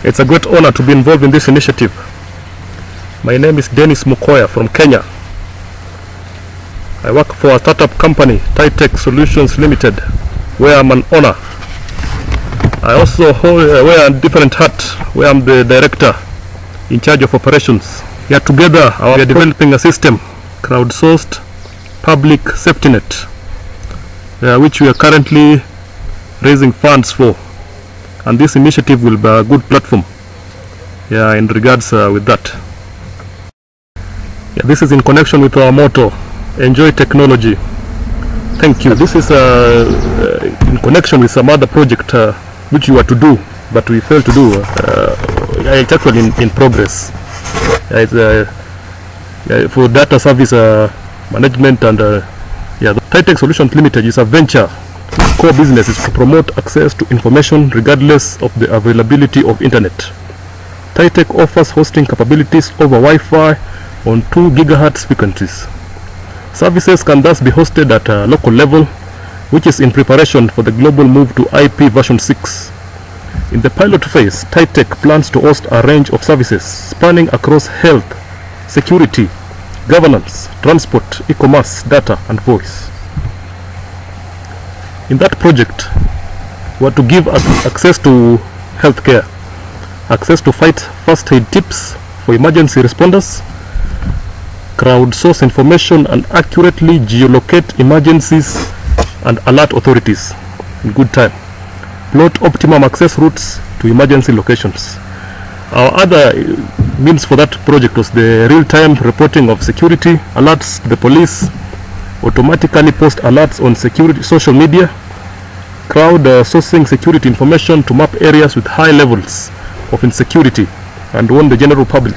It's a great honor to be involved in this initiative. My name is Dennis Mukoya from Kenya. I work for a startup company, TITEC Solutions Limited, where I'm an owner. I also wear a different hat, where I'm the director in charge of operations. Here together, we are developing a system, crowdsourced public safety net, which we are currently raising funds for. And this initiative will be a good platform in regards with that. This is in connection with our motto, enjoy technology. Thank you. This is in connection with some other project which you were to do, but we failed to do. It's actually in progress. It's for data service management, and the TITEC Solutions Limited is a venture. Core business is to promote access to information regardless of the availability of internet. TITEC offers hosting capabilities over Wi-Fi on 2 GHz frequencies. Services can thus be hosted at a local level, which is in preparation for the global move to IP version 6. In the pilot phase, TITEC plans to host a range of services spanning across health, security, governance, transport, e-commerce, data, and voice. In that project, we are to give access to healthcare, access to first aid tips for emergency responders, crowdsource information and accurately geolocate emergencies and alert authorities in good time, plot optimum access routes to emergency locations. Our other means for that project was the real-time reporting of security alerts to the police, automatically post alerts on security social media, crowdsourcing security information to map areas with high levels of insecurity and warn the general public.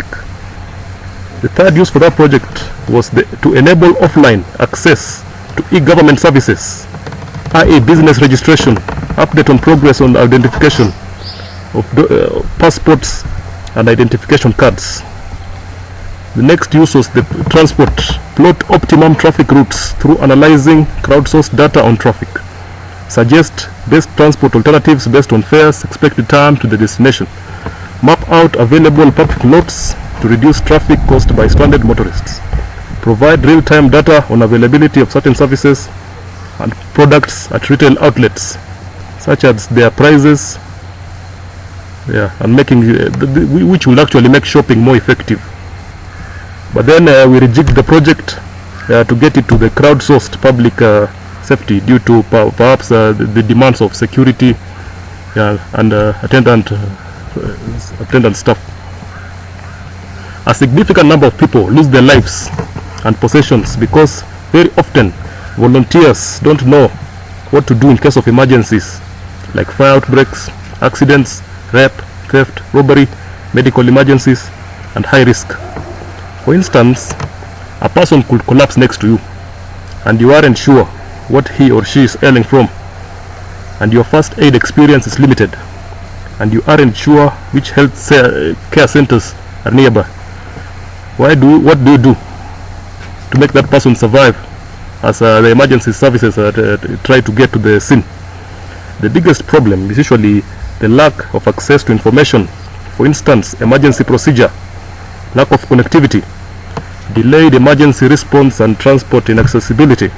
The third use for that project was to enable offline access to e-government services, i.e. business registration, update on progress on identification of passports and identification cards. The next use was the transport, plot optimum traffic routes through analyzing crowdsourced data on traffic, suggest best transport alternatives based on fares, expected time to the destination, map out available public lots to reduce traffic caused by stranded motorists, provide real-time data on availability of certain services and products at retail outlets, such as their prices, and making which will actually make shopping more effective. But then we reject the project to get it to the crowdsourced public safety due to perhaps the demands of security and attendant staff. A significant number of people lose their lives and possessions because very often volunteers don't know what to do in case of emergencies like fire outbreaks, accidents, rape, theft, robbery, medical emergencies, and high risk. For instance, a person could collapse next to you and you aren't sure what he or she is ailing from, and your first aid experience is limited, and you aren't sure which health care centers are nearby. What do you do to make that person survive as the emergency services try to get to the scene? The biggest problem is usually the lack of access to information. For instance, emergency procedure, lack of connectivity, delayed emergency response, and transport inaccessibility.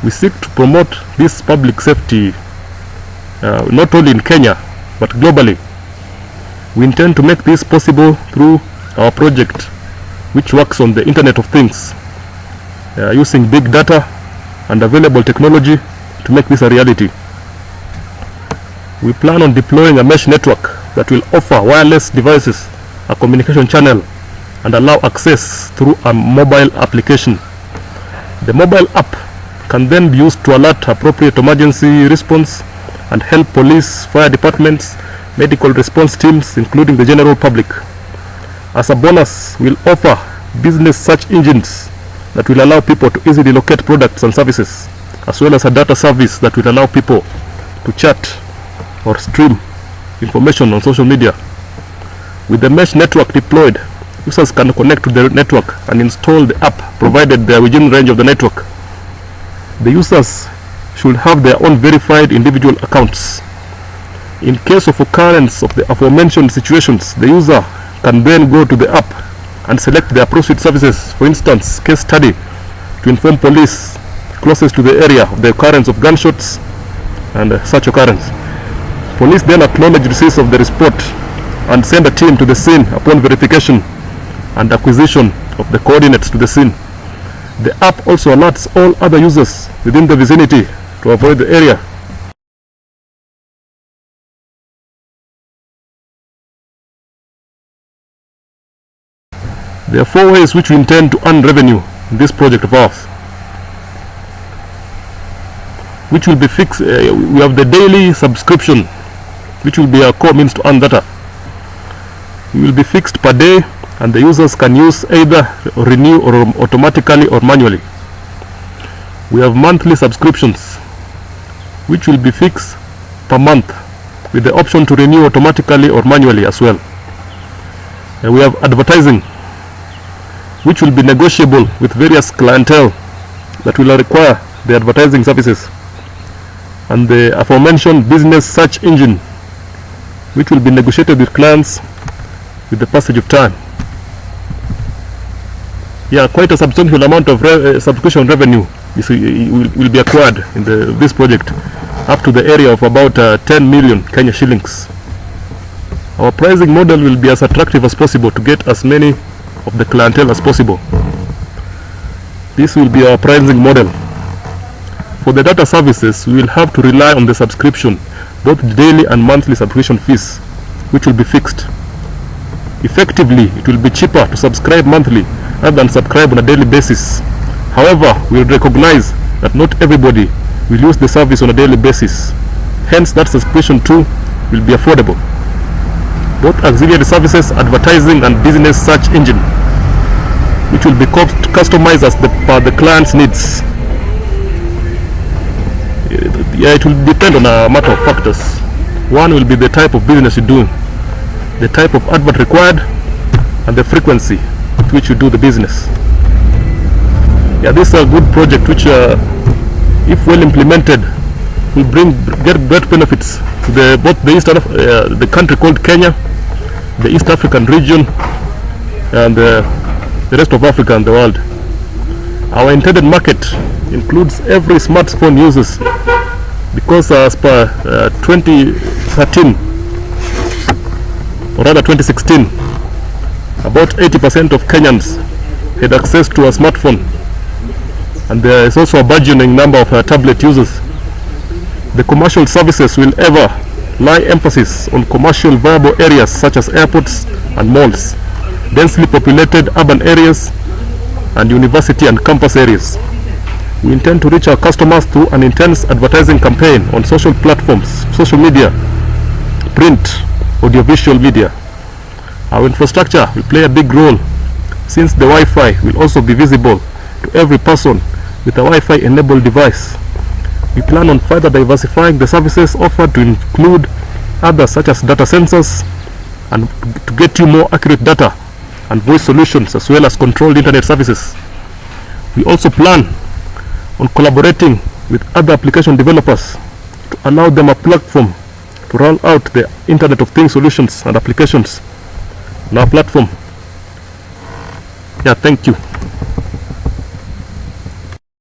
We seek to promote this public safety not only in Kenya but globally. We intend to make this possible through our project, which works on the Internet of Things, using big data and available technology to make this a reality. We plan on deploying a mesh network that will offer wireless devices a communication channel and allow access through a mobile application. The mobile app can then be used to alert appropriate emergency response and help police, fire departments, medical response teams, including the general public. As a bonus, we'll offer business search engines that will allow people to easily locate products and services, as well as a data service that will allow people to chat or stream information on social media. With the mesh network deployed, users can connect to the network and install the app provided they are within range of the network. The users should have their own verified individual accounts. In case of occurrence of the aforementioned situations, the user can then go to the app and select the appropriate services, for instance, case study, to inform police closest to the area of the occurrence of gunshots and such occurrence. Police then acknowledge receipt of the report and send a team to the scene upon verification and acquisition of the coordinates to the scene. The app also alerts all other users within the vicinity to avoid the area. There are 4 ways which we intend to earn revenue in this project of ours, which will be fixed. We have the daily subscription, which will be our core means to earn data. It will be fixed per day, and the users can use either renew or automatically or manually. We have monthly subscriptions, which will be fixed per month with the option to renew automatically or manually as well. And we have advertising, which will be negotiable with various clientele that will require the advertising services, and the aforementioned business search engine, which will be negotiated with clients with the passage of time. Yeah, quite a substantial amount of subscription revenue will be acquired in this project, up to the area of about 10 million Kenya shillings. Our pricing model will be as attractive as possible to get as many of the clientele as possible. This will be our pricing model. For the data services, we will have to rely on the subscription, both daily and monthly subscription fees, which will be fixed. Effectively, it will be cheaper to subscribe monthly rather than subscribe on a daily basis. However, we will recognize that not everybody will use the service on a daily basis. Hence, that subscription too will be affordable. Both auxiliary services, advertising and business search engine, which will be customized as per the client's needs. Yeah, it will depend on a matter of factors. One will be the type of business you're doing, the type of advert required, and the frequency at which you do the business. Yeah, this is a good project which, if well implemented, will get great benefits to both the country called Kenya, the East African region, and the rest of Africa and the world. Our intended market includes every smartphone users, because as per 2013 or rather 2016, about 80% of Kenyans had access to a smartphone, and there is also a burgeoning number of tablet users. The commercial services will ever lie emphasis on commercial viable areas such as airports and malls, densely populated urban areas, and university and campus areas. We intend to reach our customers through an intense advertising campaign on social platforms, social media, print, audiovisual media. Our infrastructure will play a big role, since the Wi-Fi will also be visible to every person with a Wi-Fi enabled device. We plan on further diversifying the services offered to include others such as data sensors, and to get you more accurate data and voice solutions, as well as controlled internet services. We also plan on collaborating with other application developers to allow them a platform to roll out the Internet of Things solutions and applications on our platform. Yeah, thank you.